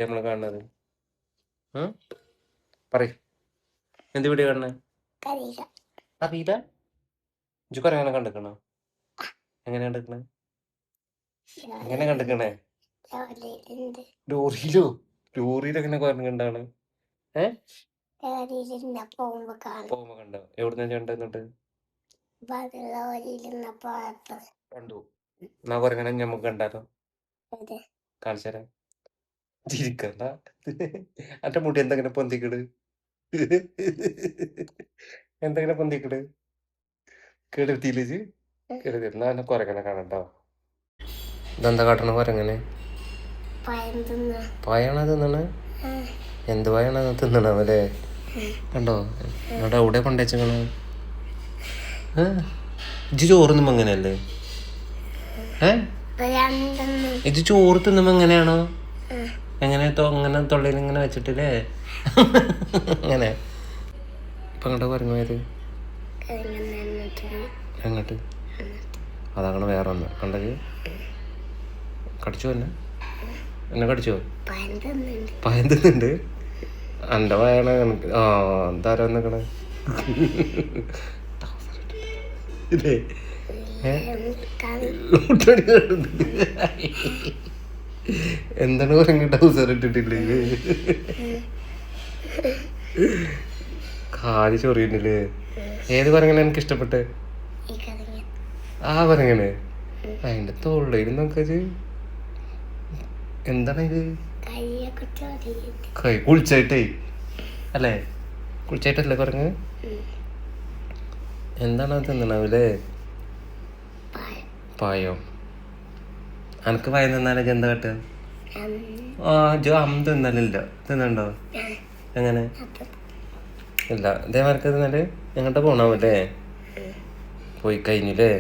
നമ്മള് കാണുന്നത് പറയ് എന്ത് വീഡിയോ കാണണേ? അറിയില്ല. ഇജ്ജ് കൊറേ അങ്ങനെ കണ്ടിക്കണോ? എങ്ങനെ കണ്ടിക്കണേ? എങ്ങനെ കണ്ടിക്കണേ? ലോറിയിലോ? ലോറിയിൽ എങ്ങനെ കണ്ടാണ്? പോകുമ്പോ കണ്ടോ? എവിടുന്ന കണ്ടോ? എന്നിട്ട് കണ്ടു. എന്നാ കുറങ്ങനെ ഞമ്മക്ക് കണ്ടാലോ? കാണിച്ചാരാ? ചിരിക്കണ്ട. അന്റെ മുടി എന്തെങ്ങനെ പൊന്തിക്കിട്? എന്തെങ്ങനെ പൊന്തിക്കിട്? കേടെടുത്തില്ലേ? കേടെത്തി എന്നാ എന്നെ കുരങ്ങനെ കാണട്ടോ. ഇതെന്താ കാട്ടണ കുരങ്ങനെ? പഴാണോ തിന്നണേ? എന്ത് പഴാണ് തിന്നണല്ലേ? കണ്ടോ ഇവിടെ എവിടെ കൊണ്ടുവച്ചേക്കണ? ഇജ്ജ് ചോറ് തിന്നുമ്പോ എങ്ങനെയല്ലേ? ഇജ്ജ് ചോറ് തിന്നുമ്പോ എങ്ങനെയാണോ? എങ്ങനെ ഇങ്ങനെ തൊള്ളിയിൽ ഇങ്ങനെ വെച്ചിട്ടില്ലേ? അങ്ങനെ ഇപ്പൊ അങ്ങോട്ട് കുരങ്ങ് പോയത് എങ്ങോട്ട്? അതങ്ങനെ വേറെ ഒന്ന് കണ്ടത് കടിച്ചോ? എന്നെ കടിച്ചോ? പയം തിന്നുണ്ട്. എൻ്റെ പയാണ് ആ എന്താരോ നിക്കണേ ഇല്ലേ? എന്താണ് കുരങ്ങ് ടൗസർ ഇട്ടിട്ടില്ലേ? കാല് ചൊറിയുന്നില്ലേ? ഏത് കുരങ്ങനെ എനിക്ക് ഇഷ്ടപ്പെട്ട്? ആ കുരങ്ങനെ അതിന്റെ തൊള്ളയിൽ നോക്കത് എന്താണ് ഇത്? കൈ കുളിച്ചായിട്ടേ അല്ലേ? കുളിച്ചായിട്ടല്ലേ കുരങ്ങ്? എന്താണ് അത് തിന്നണാവൂലേ? പായോ? അനക്ക് പയം തിന്നാലേ എന്താ കാട്ടുക? ജോ തിന്നലില്ല. തിന്നണ്ടോ? എങ്ങനെ? ഇല്ല ഇതേമാർക്ക് തിന്നാല് എങ്ങോട്ട് പോണാവല്ലേ? പോയി കഴിഞ്ഞില്ലേ?